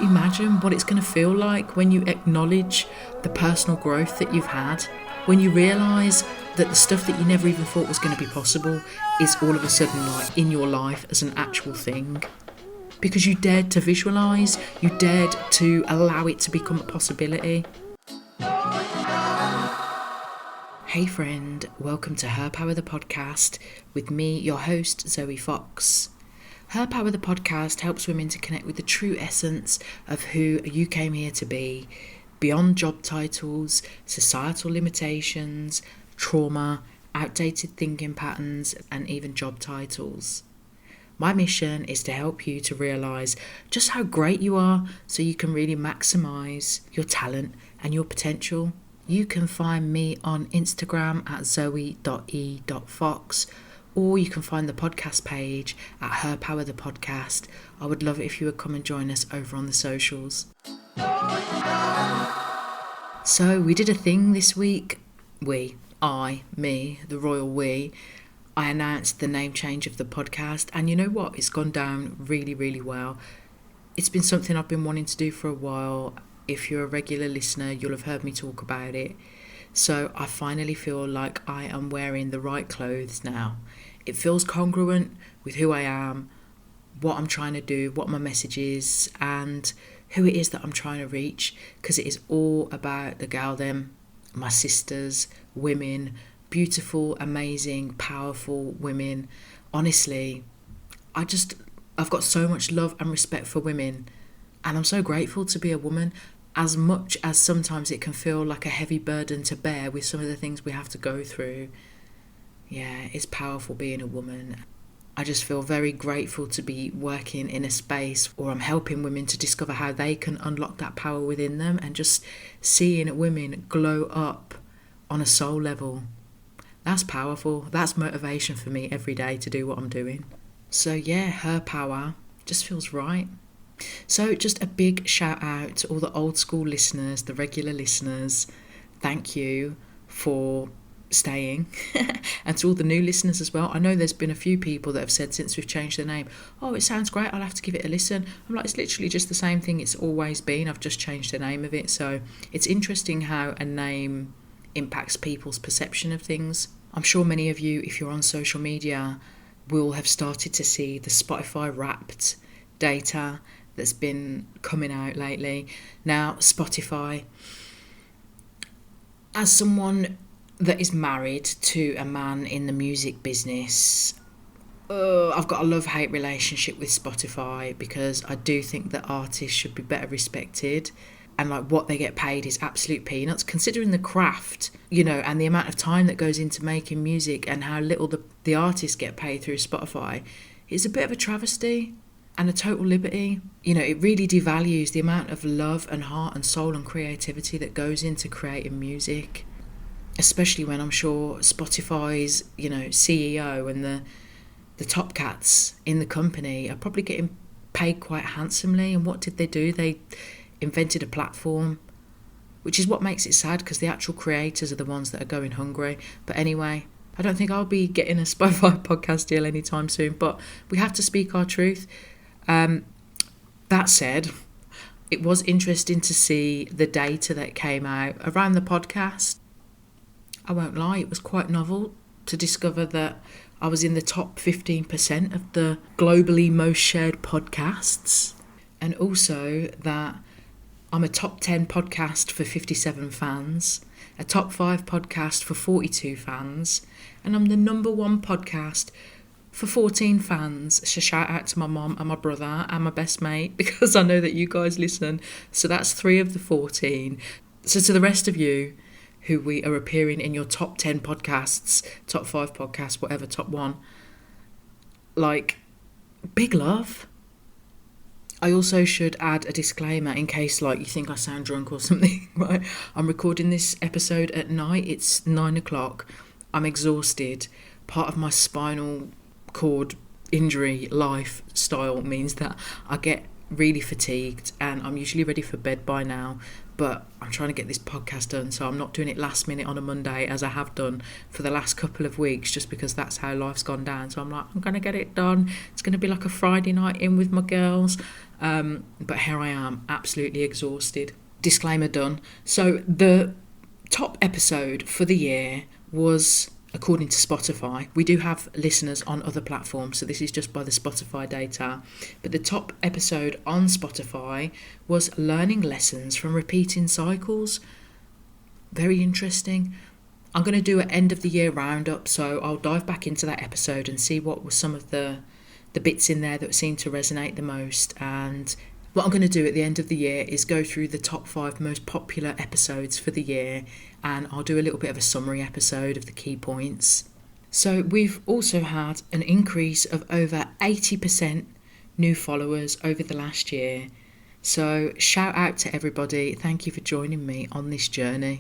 Imagine what it's going to feel like when you acknowledge the personal growth that you've had, when you realise that the stuff that you never even thought was going to be possible is all of a sudden like in your life as an actual thing. Because you dared to visualise, you dared to allow it to become a possibility. Hey friend, welcome to Her Power the Podcast with me, your host, Zoe Fox. Her Power the Podcast helps women to connect with the true essence of who you came here to be, beyond job titles, societal limitations, trauma, outdated thinking patterns, and even job titles. My mission is to help you to realise just how great you are so you can really maximise your talent and your potential. You can find me on Instagram at zoe.e.fox, or you can find the podcast page at Her Power the Podcast. I would love it if you would come and join us over on the socials. So we did a thing this week. Me, the royal we. I announced the name change of the podcast, and you know what? It's gone down really, really well. It's been something I've been wanting to do for a while. If you're a regular listener, you'll have heard me talk about it. So I finally feel like I am wearing the right clothes now. It feels congruent with who I am, what I'm trying to do, what my message is, and who it is that I'm trying to reach, because it is all about the gal them, my sisters, women, beautiful, amazing, powerful women. Honestly, I've got so much love and respect for women, and I'm so grateful to be a woman, as much as sometimes it can feel like a heavy burden to bear with some of the things we have to go through. Yeah, it's powerful being a woman. I just feel very grateful to be working in a space where I'm helping women to discover how they can unlock that power within them, and just seeing women glow up on a soul level. That's powerful. That's motivation for me every day to do what I'm doing. So yeah, Her Power just feels right. So just a big shout out to all the old school listeners, the regular listeners. Thank you for staying. And to all the new listeners as well. I know there's been a few people that have said since we've changed the name, oh, it sounds great, I'll have to give it a listen. I'm like, it's literally just the same thing it's always been. I've just changed the name of it. So it's interesting how a name impacts people's perception of things. I'm sure many of you, if you're on social media, will have started to see the Spotify Wrapped data that's been coming out lately. Now, Spotify, as someone that is married to a man in the music business, I've got a love-hate relationship with Spotify, because I do think that artists should be better respected, and like what they get paid is absolute peanuts, considering the craft, and the amount of time that goes into making music, and how little the artists get paid through Spotify. It's a bit of a travesty and a total liberty. It really devalues the amount of love and heart and soul and creativity that goes into creating music, especially when I'm sure Spotify's, CEO and the top cats in the company are probably getting paid quite handsomely. And what did they do? They invented a platform, which is what makes it sad, because the actual creators are the ones that are going hungry. But anyway, I don't think I'll be getting a Spotify podcast deal anytime soon, but we have to speak our truth. That said, it was interesting to see the data that came out around the podcast. I won't lie, it was quite novel to discover that I was in the top 15% of the globally most shared podcasts, and also that I'm a top 10 podcast for 57 fans, a top 5 podcast for 42 fans, and I'm the number 1 podcast for 14 fans. So shout out to my mom and my brother and my best mate, because I know that you guys listen. So that's 3 of the 14. So to the rest of you who we are appearing in your top 10 podcasts, top 5 podcasts, whatever, top 1, like, big love. I also should add a disclaimer in case you think I sound drunk or something, right? I'm recording this episode at night. It's 9 o'clock. I'm exhausted. Part of my spinal cord injury lifestyle means that I get really fatigued, and I'm usually ready for bed by now. but I'm trying to get this podcast done, so I'm not doing it last minute on a Monday as I have done for the last couple of weeks, just because that's how life's gone down. So I'm like, I'm going to get it done. It's going to be like a Friday night in with my girls. But here I am, absolutely exhausted. Disclaimer done. So the top episode for the year was, according to Spotify, we do have listeners on other platforms, so this is just by the Spotify data, but the top episode on Spotify was learning lessons from repeating cycles. Very interesting. I'm going to do an end of the year roundup, so I'll dive back into that episode and see what were some of the bits in there that seemed to resonate the most. And what I'm going to do at the end of the year is go through the top 5 most popular episodes for the year, and I'll do a little bit of a summary episode of the key points. So we've also had an increase of over 80% new followers over the last year. So shout out to everybody. Thank you for joining me on this journey.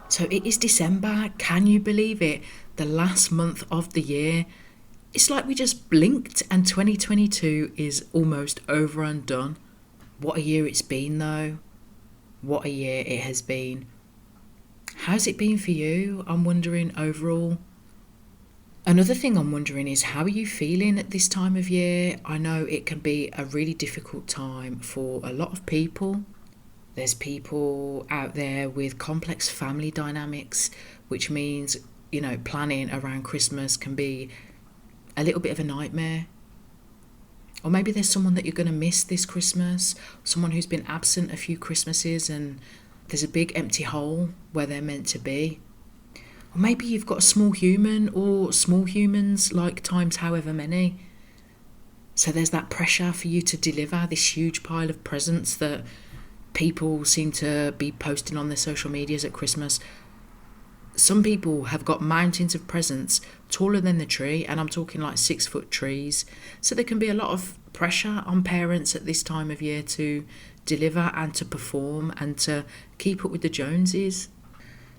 So it is December. Can you believe it? The last month of the year. It's like we just blinked and 2022 is almost over and done. What a year it's been though. What a year it has been. How's it been for you? I'm wondering overall. Another thing I'm wondering is, how are you feeling at this time of year? I know it can be a really difficult time for a lot of people. There's people out there with complex family dynamics, which means, planning around Christmas can be a little bit of a nightmare. Or maybe there's someone that you're going to miss this Christmas, someone who's been absent a few Christmases and there's a big empty hole where they're meant to be. Or maybe you've got a small human or small humans, like times however many. So there's that pressure for you to deliver this huge pile of presents that people seem to be posting on their social medias at Christmas. Some people have got mountains of presents taller than the tree, and I'm talking like 6-foot trees. So there can be a lot of pressure on parents at this time of year to deliver and to perform and to keep up with the Joneses.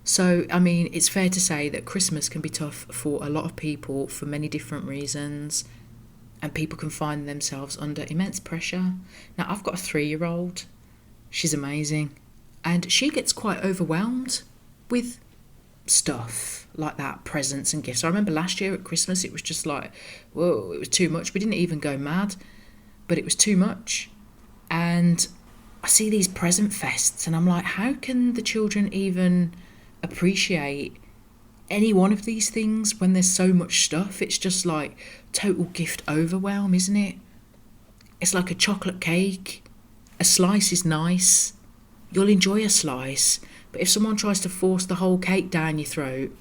So, it's fair to say that Christmas can be tough for a lot of people for many different reasons, and people can find themselves under immense pressure. Now, I've got a 3-year-old. She's amazing, and she gets quite overwhelmed with stuff like that, presents and gifts. I remember last year at Christmas it was just like, whoa, it was too much. We didn't even go mad, but it was too much. And I see these present fests and I'm like, how can the children even appreciate any one of these things when there's so much stuff? It's just like total gift overwhelm, isn't it? It's like a chocolate cake. A slice is nice. You'll enjoy a slice, but if someone tries to force the whole cake down your throat,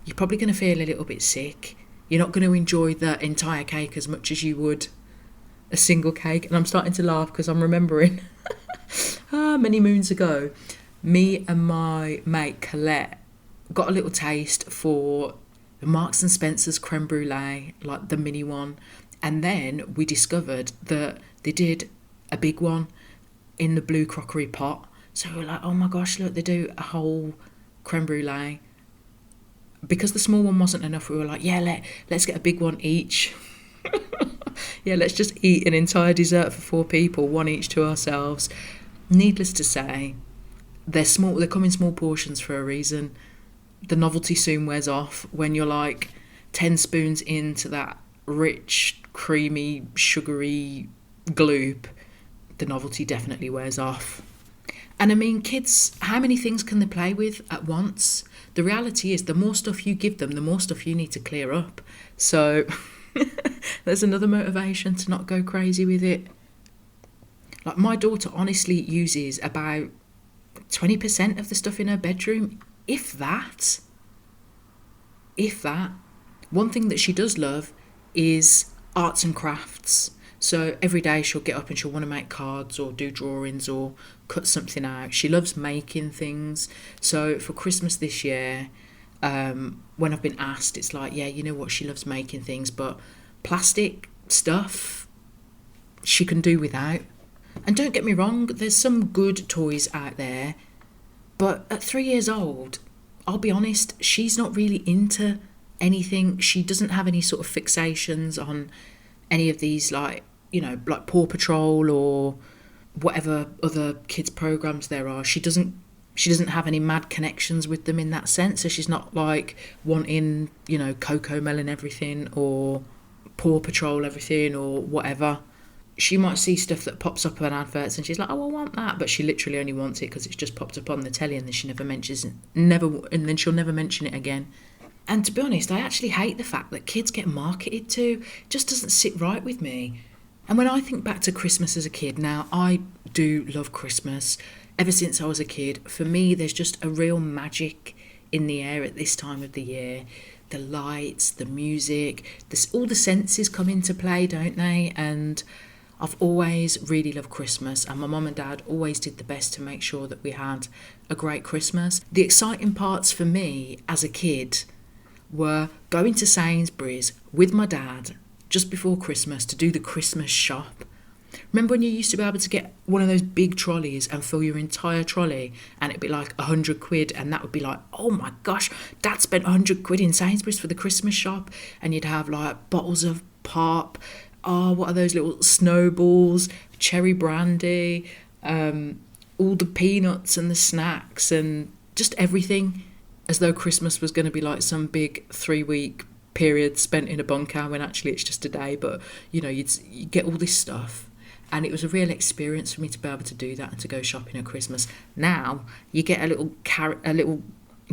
you're probably going to feel a little bit sick. You're not going to enjoy the entire cake as much as you would a single cake. And I'm starting to laugh because I'm remembering many moons ago, me and my mate Colette got a little taste for the Marks and Spencer's creme brulee, like the mini one. And then we discovered that they did a big one in the blue crockery pot. So we were like, oh my gosh, look, they do a whole creme brulee. Because the small one wasn't enough, we were like, yeah, let's get a big one each. Yeah, let's just eat an entire dessert for 4 people, one each to ourselves. Needless to say, they're small. They come in small portions for a reason. The novelty soon wears off when you're like 10 spoons into that rich, creamy, sugary gloop. The novelty definitely wears off. And kids, how many things can they play with at once? The reality is the more stuff you give them, the more stuff you need to clear up. So there's another motivation to not go crazy with it. Like, my daughter honestly uses about 20% of the stuff in her bedroom, if that. One thing that she does love is arts and crafts. So every day she'll get up and she'll want to make cards or do drawings or cut something out. She loves making things. So for Christmas this year, when I've been asked, it's like, yeah, you know what, she loves making things, but plastic stuff she can do without. And don't get me wrong, there's some good toys out there, but at 3 years old, I'll be honest, she's not really into anything. She doesn't have any sort of fixations on any of these, like Paw Patrol or whatever other kids programs there are. She doesn't have any mad connections with them in that sense. So she's not like wanting, Coco Melon everything or Paw Patrol everything or whatever. She might see stuff that pops up on adverts and she's like, oh, I want that, but she literally only wants it because it's just popped up on the telly, and then she never mentions it, and then she'll never mention it again. And to be honest, I actually hate the fact that kids get marketed to. It just doesn't sit right with me. And when I think back to Christmas as a kid, now I do love Christmas. Ever since I was a kid, for me, there's just a real magic in the air at this time of the year. The lights, the music, all the senses come into play, don't they? And I've always really loved Christmas, and my mum and dad always did the best to make sure that we had a great Christmas. The exciting parts for me as a kid were going to Sainsbury's with my dad just before Christmas to do the Christmas shop. Remember when you used to be able to get one of those big trolleys and fill your entire trolley, and it'd be like 100 quid, and that would be like, oh my gosh, Dad spent 100 quid in Sainsbury's for the Christmas shop. And you'd have like bottles of pop, what are those little snowballs, cherry brandy, all the peanuts and the snacks and just everything, as though Christmas was going to be like some big 3-week period spent in a bunker, when actually it's just a day. But you'd get all this stuff, and it was a real experience for me to be able to do that and to go shopping at Christmas. Now you get a little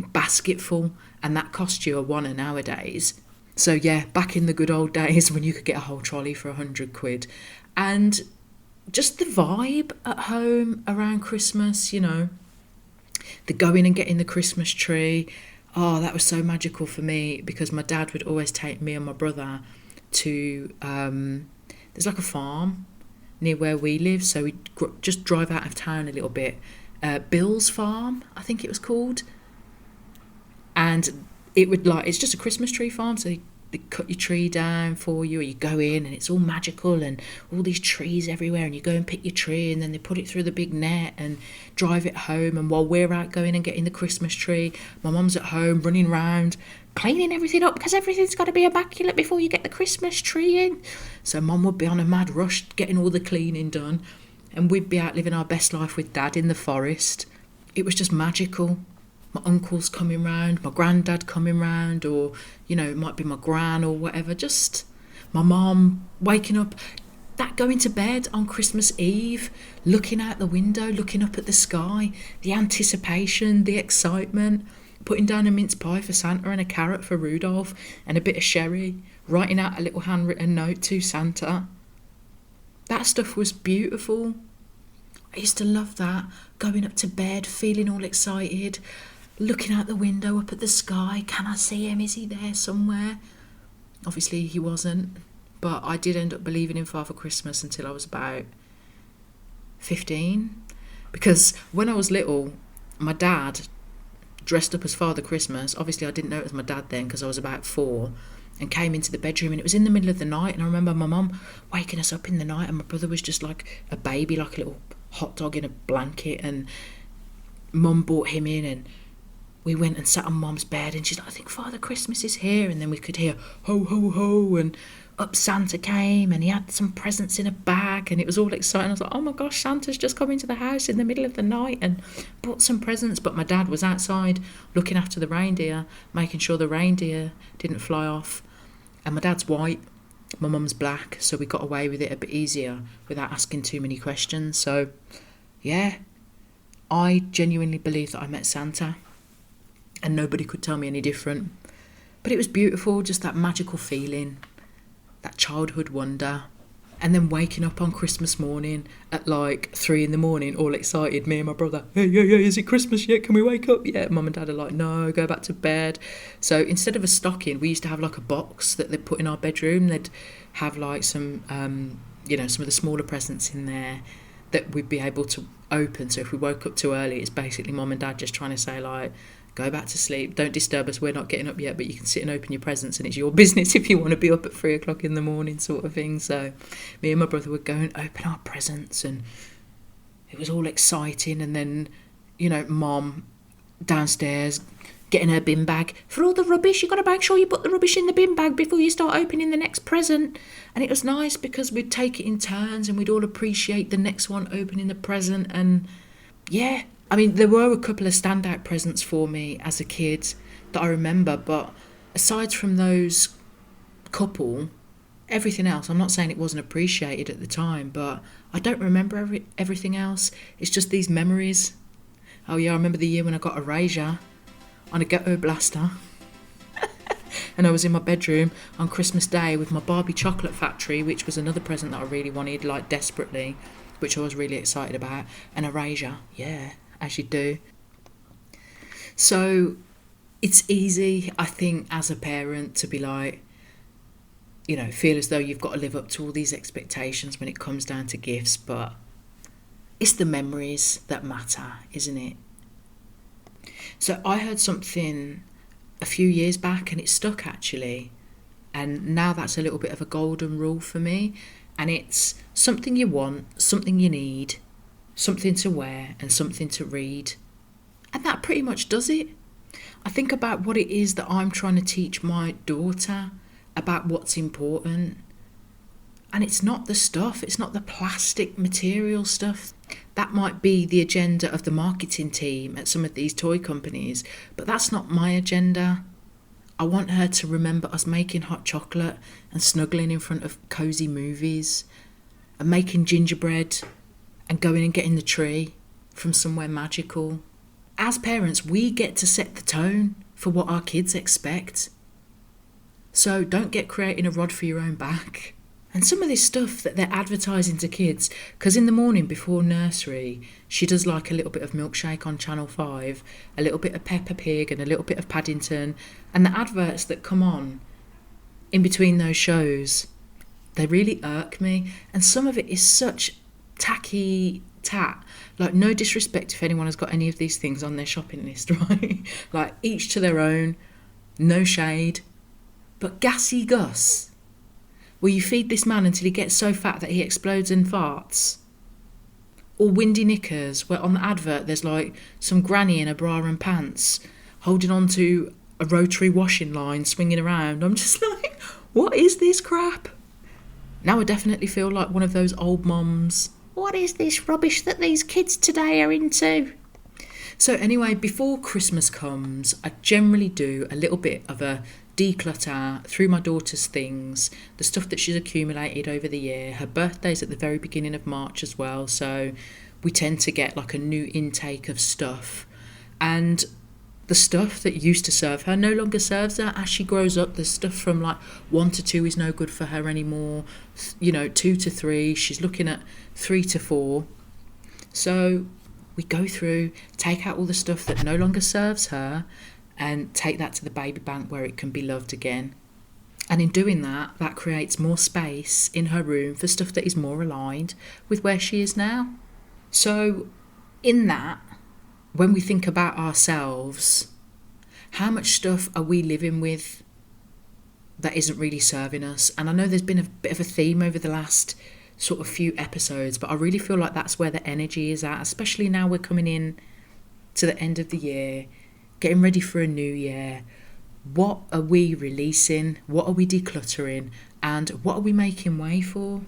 basket full, and that costs you a £1 nowadays. So yeah, back in the good old days when you could get a whole trolley for 100 quid. And just the vibe at home around Christmas, the going and getting the Christmas tree. Oh, that was so magical for me, because my dad would always take me and my brother to, there's like a farm near where we live, so we'd just drive out of town a little bit. Bill's Farm, I think it was called. And it's just a Christmas tree farm, so they cut your tree down for you, or you go in and it's all magical and all these trees everywhere, and you go and pick your tree, and then they put it through the big net and drive it home. And while we're out going and getting the Christmas tree, my mum's at home running around cleaning everything up, because everything's got to be immaculate before you get the Christmas tree in. So mum would be on a mad rush getting all the cleaning done, and we'd be out living our best life with dad in the forest. It was just magical. My uncle's coming round, my granddad coming round, or, it might be my gran or whatever. Just my mum waking up, that going to bed on Christmas Eve, looking out the window, looking up at the sky, the anticipation, the excitement, putting down a mince pie for Santa and a carrot for Rudolph and a bit of sherry, writing out a little handwritten note to Santa. That stuff was beautiful. I used to love that, going up to bed, feeling all excited, looking out the window up at the sky. Can I see him? Is he there somewhere? Obviously he wasn't, but I did end up believing in Father Christmas until I was about 15, because when I was little, my dad dressed up as Father Christmas. Obviously I didn't know it was my dad then, because I was about 4, and came into the bedroom, and it was in the middle of the night, and I remember my mum waking us up in the night, and my brother was just like a baby, like a little hot dog in a blanket, and mum brought him in, and we went and sat on mum's bed, and she's like, I think Father Christmas is here. And then we could hear ho ho ho, and up Santa came, and he had some presents in a bag, and it was all exciting. I was like, oh my gosh, Santa's just come into the house in the middle of the night and brought some presents. But my dad was outside looking after the reindeer, making sure the reindeer didn't fly off. And my dad's white, my mum's black, so we got away with it a bit easier without asking too many questions. So yeah, I genuinely believe that I met Santa, and nobody could tell me any different. But it was beautiful, just that magical feeling, that childhood wonder. And then waking up on Christmas morning at like 3 a.m, all excited, me and my brother, hey, is it Christmas yet? Can we wake up yet? Mum and dad are like, no, go back to bed. So instead of a stocking, we used to have like a box that they'd put in our bedroom. They'd have like some, some of the smaller presents in there that we'd be able to open. So if we woke up too early, it's basically mum and dad just trying to say like, go back to sleep, don't disturb us, we're not getting up yet, but you can sit and open your presents, and it's your business if you want to be up at 3 o'clock in the morning, sort of thing. So me and my brother would go and open our presents, and it was all exciting. And then, mom downstairs getting her bin bag. For all the rubbish, you've got to make sure you put the rubbish in the bin bag before you start opening the next present. And it was nice because we'd take it in turns and we'd all appreciate the next one opening the present. And yeah, I mean, there were a couple of standout presents for me as a kid that I remember, but aside from those couple, everything else, I'm not saying it wasn't appreciated at the time, but I don't remember everything else. It's just these memories. Oh yeah, I remember the year when I got a Razor on a Ghetto Blaster. And I was in my bedroom on Christmas Day with my Barbie chocolate factory, which was another present that I really wanted, like desperately, which I was really excited about. And a Razor, yeah, as you do. So it's easy, I think, as a parent to be like, you know, feel as though you've got to live up to all these expectations when it comes down to gifts, but it's the memories that matter, isn't it? So I heard something a few years back and it stuck actually. And now that's a little bit of a golden rule for me. And it's something you want, something you need, something to wear and something to read. And that pretty much does it. I think about what it is that I'm trying to teach my daughter about what's important. And it's not the stuff, it's not the plastic material stuff. That might be the agenda of the marketing team at some of these toy companies, but that's not my agenda. I want her to remember us making hot chocolate and snuggling in front of cosy movies and making gingerbread and going and getting the tree from somewhere magical. As parents, we get to set the tone for what our kids expect. So don't get creating a rod for your own back. And some of this stuff that they're advertising to kids, because in the morning before nursery, she does like a little bit of Milkshake on Channel 5, a little bit of Peppa Pig and a little bit of Paddington, and the adverts that come on in between those shows, they really irk me. And some of it is such tacky tat. Like, no disrespect if anyone has got any of these things on their shopping list, right? Like, each to their own, no shade. But Gassy Gus, where you feed this man until he gets so fat that he explodes and farts. Or Windy Knickers, where on the advert there's like some granny in a bra and pants holding on to a rotary washing line swinging around. I'm just like, what is this crap? Now I definitely feel like one of those old mums. What is this rubbish that these kids today are into? So anyway, before Christmas comes, I generally do a little bit of a declutter through my daughter's things, the stuff that she's accumulated over the year. Her birthday's at the very beginning of March as well, so we tend to get like a new intake of stuff. And the stuff that used to serve her no longer serves her as she grows up. The stuff from like 1 to 2 is no good for her anymore. 2 to 3, she's looking at 3 to 4. So we go through, take out all the stuff that no longer serves her and take that to the baby bank where it can be loved again. And in doing that, that creates more space in her room for stuff that is more aligned with where she is now. So in that, when we think about ourselves, how much stuff are we living with that isn't really serving us? And I know there's been a bit of a theme over the last sort of few episodes, but I really feel like that's where the energy is at, especially now we're coming in to the end of the year, getting ready for a new year. What are we releasing? What are we decluttering? And what are we making way for?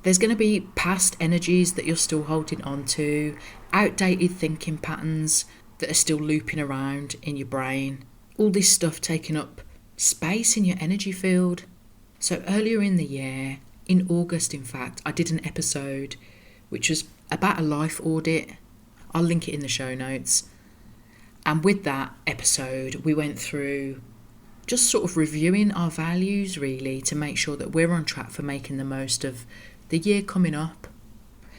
There's going to be past energies that you're still holding on to, outdated thinking patterns that are still looping around in your brain. All this stuff taking up space in your energy field. So earlier in the year, in August in fact, I did an episode which was about a life audit. I'll link it in the show notes. And with that episode, we went through just sort of reviewing our values really to make sure that we're on track for making the most of the year coming up.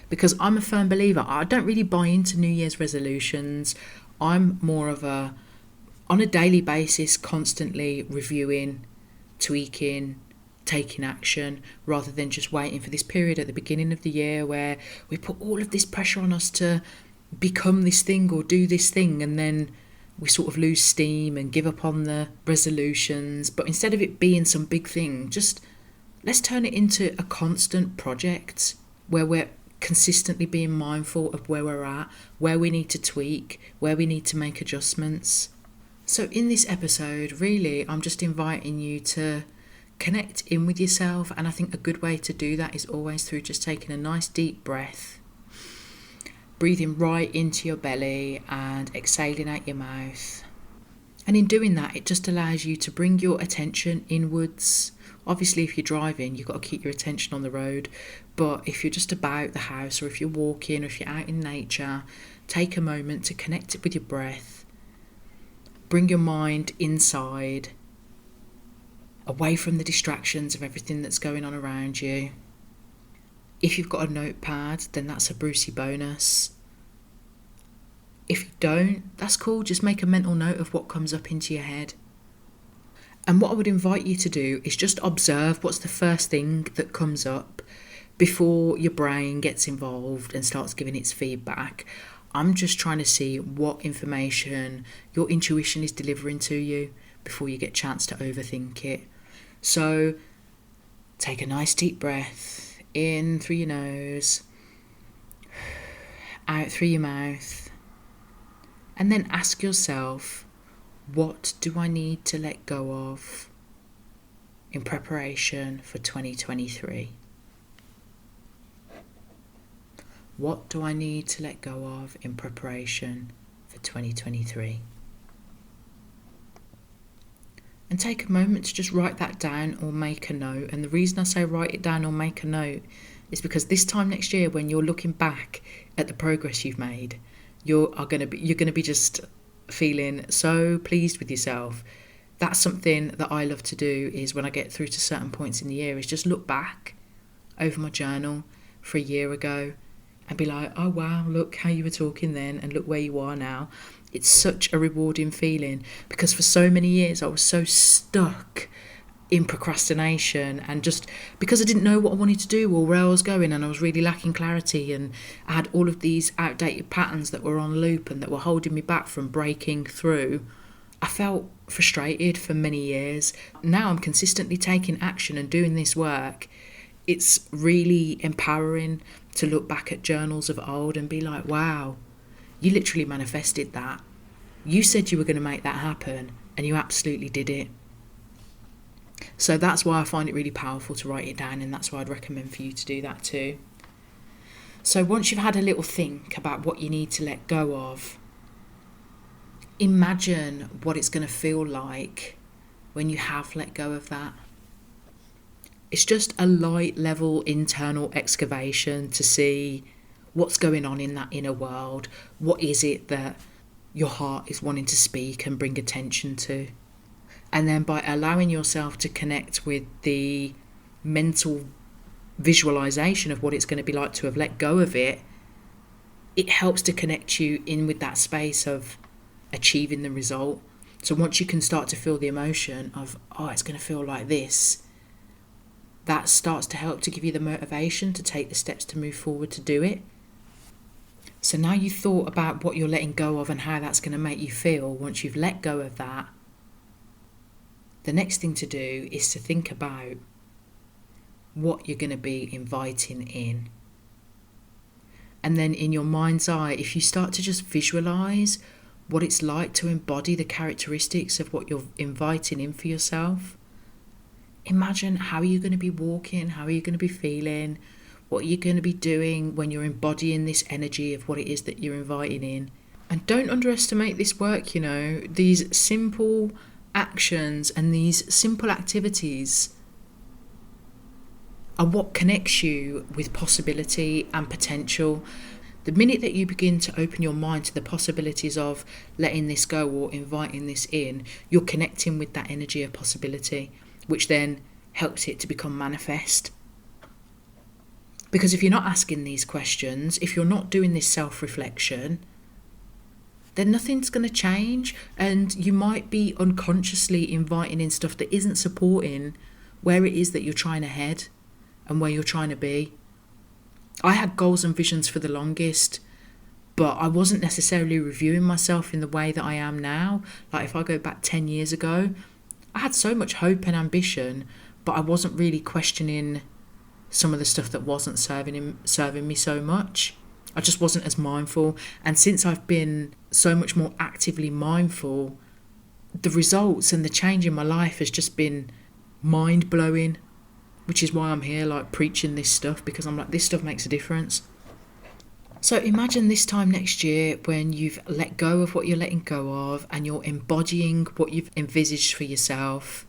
Because I'm a firm believer, I don't really buy into New Year's resolutions. I'm more of on a daily basis, constantly reviewing, tweaking, taking action, rather than just waiting for this period at the beginning of the year where we put all of this pressure on us to become this thing or do this thing, and then we sort of lose steam and give up on the resolutions. But instead of it being some big thing, just let's turn it into a constant project where we're consistently being mindful of where we're at, where we need to tweak, where we need to make adjustments. So, in this episode, really, I'm just inviting you to connect in with yourself. And I think a good way to do that is always through just taking a nice deep breath, breathing right into your belly and exhaling out your mouth. And in doing that, it just allows you to bring your attention inwards. Obviously, if you're driving, you've got to keep your attention on the road. But if you're just about the house, or if you're walking, or if you're out in nature, take a moment to connect it with your breath. Bring your mind inside, away from the distractions of everything that's going on around you. If you've got a notepad, then that's a Brucey bonus. If you don't, that's cool. Just make a mental note of what comes up into your head. And what I would invite you to do is just observe what's the first thing that comes up before your brain gets involved and starts giving its feedback. I'm just trying to see what information your intuition is delivering to you before you get a chance to overthink it. So take a nice deep breath in through your nose, out through your mouth. And then ask yourself, what do I need to let go of in preparation for 2023? What do I need to let go of in preparation for 2023? And take a moment to just write that down or make a note. And the reason I say write it down or make a note is because this time next year, when you're looking back at the progress you've made, you're going to be just feeling so pleased with yourself. That's something that I love to do, is when I get through to certain points in the year, is just look back over my journal for a year ago and be like, oh wow, look how you were talking then and look where you are now. It's such a rewarding feeling, because for so many years I was so stuck in procrastination, and just because I didn't know what I wanted to do or where I was going, and I was really lacking clarity, and I had all of these outdated patterns that were on loop and that were holding me back from breaking through. I felt frustrated for many years. Now I'm consistently taking action and doing this work. It's really empowering to look back at journals of old and be like, wow, you literally manifested that. You said you were going to make that happen and you absolutely did it. So that's why I find it really powerful to write it down, and that's why I'd recommend for you to do that too. So once you've had a little think about what you need to let go of, imagine what it's going to feel like when you have let go of that. It's just a light level internal excavation to see what's going on in that inner world. What is it that your heart is wanting to speak and bring attention to? And then by allowing yourself to connect with the mental visualization of what it's going to be like to have let go of it, it helps to connect you in with that space of achieving the result. So once you can start to feel the emotion of, oh, it's going to feel like this, that starts to help to give you the motivation to take the steps to move forward to do it. So now you've thought about what you're letting go of and how that's going to make you feel. Once you've let go of that, the next thing to do is to think about what you're going to be inviting in. And then in your mind's eye, if you start to just visualize what it's like to embody the characteristics of what you're inviting in for yourself, imagine how you're going to be walking, how are you going to be feeling, what you're going to be doing when you're embodying this energy of what it is that you're inviting in. And don't underestimate this work, these simple actions and these simple activities are what connects you with possibility and potential. The minute that you begin to open your mind to the possibilities of letting this go or inviting this in, you're connecting with that energy of possibility, which then helps it to become manifest. Because if you're not asking these questions, if you're not doing this self-reflection, then nothing's going to change, and you might be unconsciously inviting in stuff that isn't supporting where it is that you're trying to head and where you're trying to be. I had goals and visions for the longest, but I wasn't necessarily reviewing myself in the way that I am now. Like if I go back 10 years ago, I had so much hope and ambition, but I wasn't really questioning some of the stuff that wasn't serving me so much. I just wasn't as mindful. And since I've been so much more actively mindful, the results and the change in my life has just been mind blowing, which is why I'm here like preaching this stuff, because I'm like, this stuff makes a difference. So imagine this time next year when you've let go of what you're letting go of and you're embodying what you've envisaged for yourself.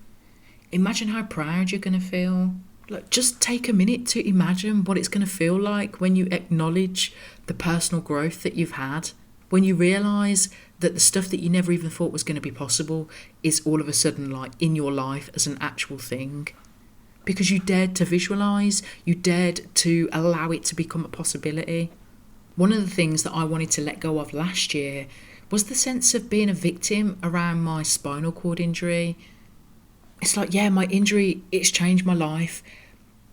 Imagine how proud you're going to feel. Like, just take a minute to imagine what it's going to feel like when you acknowledge the personal growth that you've had, when you realise that the stuff that you never even thought was going to be possible is all of a sudden like in your life as an actual thing. Because you dared to visualise, you dared to allow it to become a possibility. One of the things that I wanted to let go of last year was the sense of being a victim around my spinal cord injury. It's like, yeah, my injury, it's changed my life,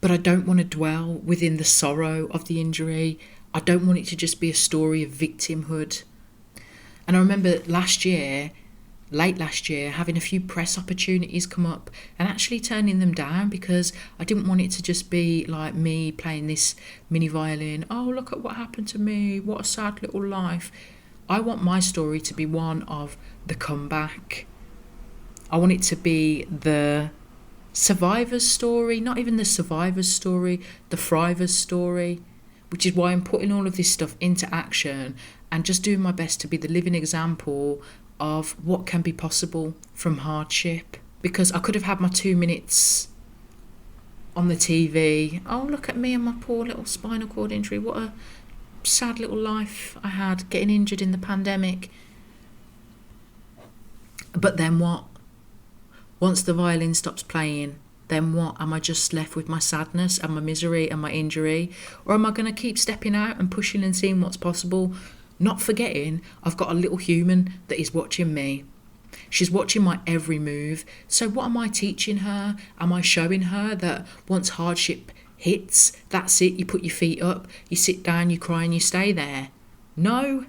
but I don't want to dwell within the sorrow of the injury. I don't want it to just be a story of victimhood. And I remember late last year, having a few press opportunities come up and actually turning them down because I didn't want it to just be like me playing this mini violin. Oh, look at what happened to me. What a sad little life. I want my story to be one of the comeback. I want it to be the survivor's story, not even the survivor's story, the thriver's story, which is why I'm putting all of this stuff into action and just doing my best to be the living example of what can be possible from hardship. Because I could have had my 2 minutes on the TV. Oh, look at me and my poor little spinal cord injury. What a sad little life I had getting injured in the pandemic. But then what? Once the violin stops playing, then what? Am I just left with my sadness and my misery and my injury? Or am I going to keep stepping out and pushing and seeing what's possible? Not forgetting I've got a little human that is watching me. She's watching my every move. So what am I teaching her? Am I showing her that once hardship hits, that's it, you put your feet up, you sit down, you cry and you stay there? No.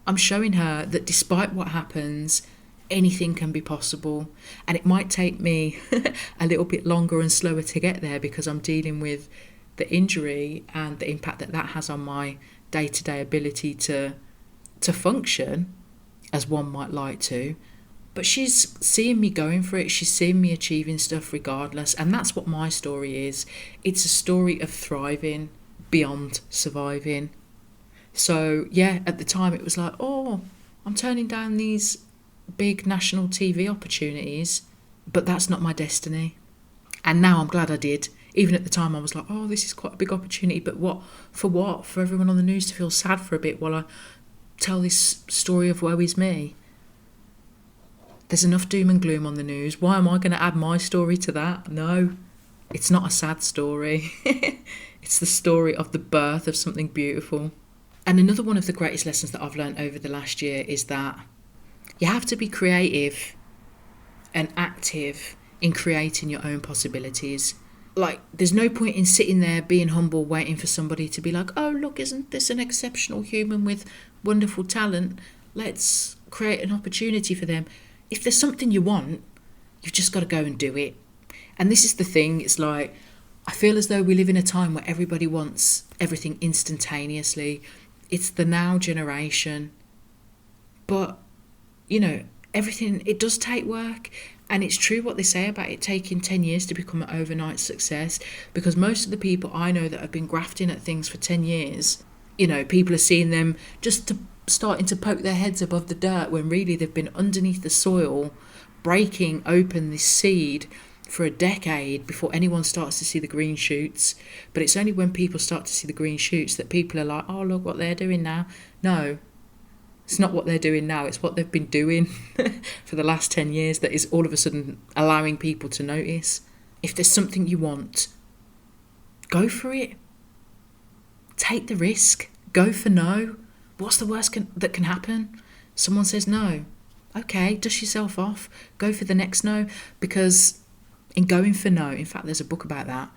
I'm showing her that despite what happens, anything can be possible. And it might take me a little bit longer and slower to get there because I'm dealing with the injury and the impact that that has on my day-to-day ability to function as one might like to. But she's seeing me going for it. She's seeing me achieving stuff regardless. And that's what my story is. It's a story of thriving beyond surviving. So yeah, at the time it was like, oh, I'm turning down these big national TV opportunities, but that's not my destiny. And now I'm glad I did. Even at the time I was like, oh, this is quite a big opportunity, but what? For everyone on the news to feel sad for a bit while I tell this story of woe is me? There's enough doom and gloom on the news. Why am I going to add my story to that? No, it's not a sad story. It's the story of the birth of something beautiful. And another one of the greatest lessons that I've learned over the last year is that you have to be creative and active in creating your own possibilities. Like, there's no point in sitting there being humble, waiting for somebody to be like, oh, look, isn't this an exceptional human with wonderful talent? Let's create an opportunity for them. If there's something you want, you've just got to go and do it. And this is the thing. It's like, I feel as though we live in a time where everybody wants everything instantaneously. It's the now generation. But, you know, everything, it does take work. And it's true what they say about it taking 10 years to become an overnight success, because most of the people I know that have been grafting at things for 10 years, you know, people are seeing them starting to poke their heads above the dirt when really they've been underneath the soil, breaking open this seed for a decade before anyone starts to see the green shoots. But it's only when people start to see the green shoots that people are like, oh, look what they're doing now. No. It's not what they're doing now, it's what they've been doing for the last 10 years that is all of a sudden allowing people to notice. If there's something you want, go for it. Take the risk. Go for no. What's the worst that can happen? Someone says no. Okay, dust yourself off. Go for the next no. Because in going for no, in fact, there's a book about that.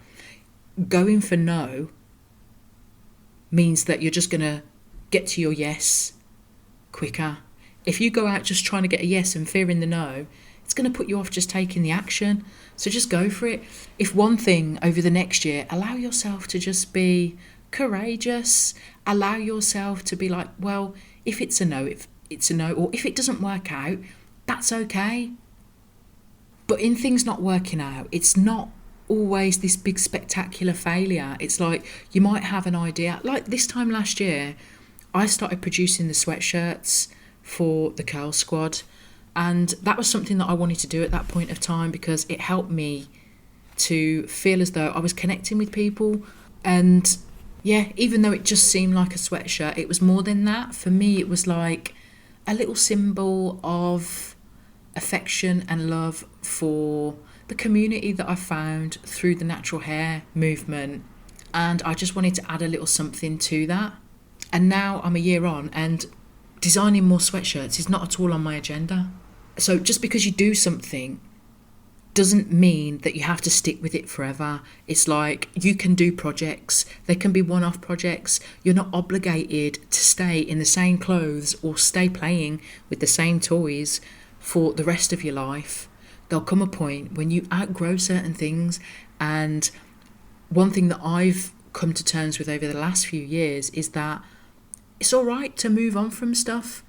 Going for no means that you're just going to get to your yes quicker. If you go out just trying to get a yes and fearing the no, it's going to put you off just taking the action. So just go for it. If one thing over the next year, allow yourself to just be courageous. Allow yourself to be like, well, if it's a no, it's a no. Or if it doesn't work out, That's okay. But in things not working out, it's not always this big spectacular failure. It's like you might have an idea. Like this time last year, I started producing the sweatshirts for the Curl Squad, and that was something that I wanted to do at that point of time because it helped me to feel as though I was connecting with people. And yeah, even though it just seemed like a sweatshirt, it was more than that. For me, it was like a little symbol of affection and love for the community that I found through the natural hair movement. And I just wanted to add a little something to that. And now I'm a year on, and designing more sweatshirts is not at all on my agenda. So just because you do something doesn't mean that you have to stick with it forever. It's like you can do projects. They can be one-off projects. You're not obligated to stay in the same clothes or stay playing with the same toys for the rest of your life. There'll come a point when you outgrow certain things. And one thing that I've come to terms with over the last few years is that it's all right to move on from stuff.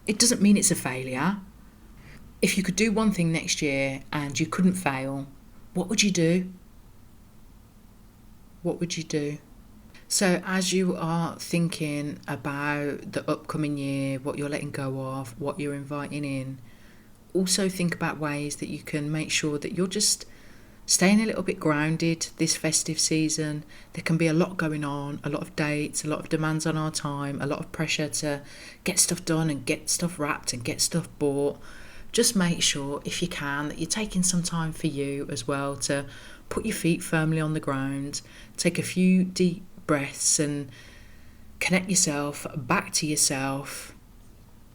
It doesn't mean it's a failure. If you could do one thing next year and you couldn't fail, what would you do? What would you do? So as you are thinking about the upcoming year, what you're letting go of, what you're inviting in, also think about ways that you can make sure that you're just staying a little bit grounded this festive season. There can be a lot going on, a lot of dates, a lot of demands on our time, a lot of pressure to get stuff done and get stuff wrapped and get stuff bought. Just make sure, if you can, that you're taking some time for you as well to put your feet firmly on the ground, take a few deep breaths and connect yourself back to yourself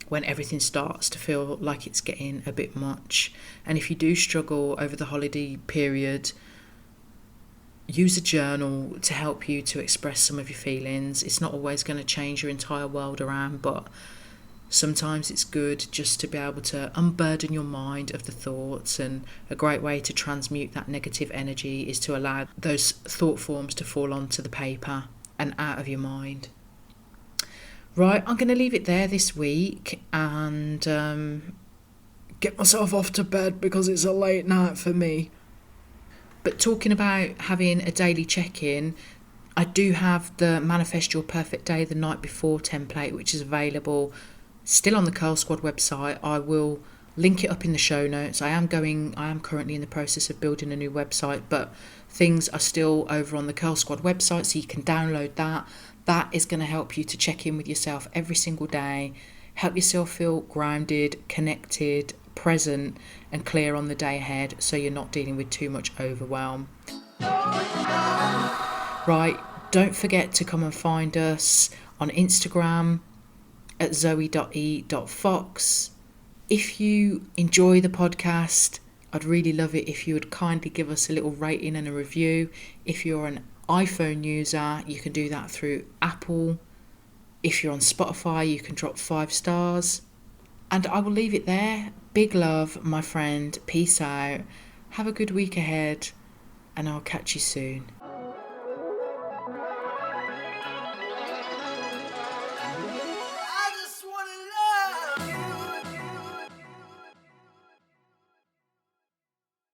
when everything starts to feel like it's getting a bit much. And if you do struggle over the holiday period, use a journal to help you to express some of your feelings. It's not always going to change your entire world around, but sometimes it's good just to be able to unburden your mind of the thoughts, and a great way to transmute that negative energy is to allow those thought forms to fall onto the paper and out of your mind. Right, I'm going to leave it there this week and get myself off to bed because it's a late night for me. But talking about having a daily check-in, I do have the Manifest Your Perfect Day the Night Before template, which is available still on the Curl Squad website. I will link it up in the show notes. I am currently in the process of building a new website, but things are still over on the Curl Squad website, so you can download that. That is going to help you to check in with yourself every single day, help yourself feel grounded, connected, present, and clear on the day ahead, so you're not dealing with too much overwhelm. Right, don't forget to come and find us on Instagram at zoe.e.fox. If you enjoy the podcast, I'd really love it if you would kindly give us a little rating and a review. If you're an iPhone user, you can do that through Apple. If you're on Spotify, you can drop 5 stars. And I will leave it there. Big love, my friend. Peace out. Have a good week ahead, and I'll catch you soon.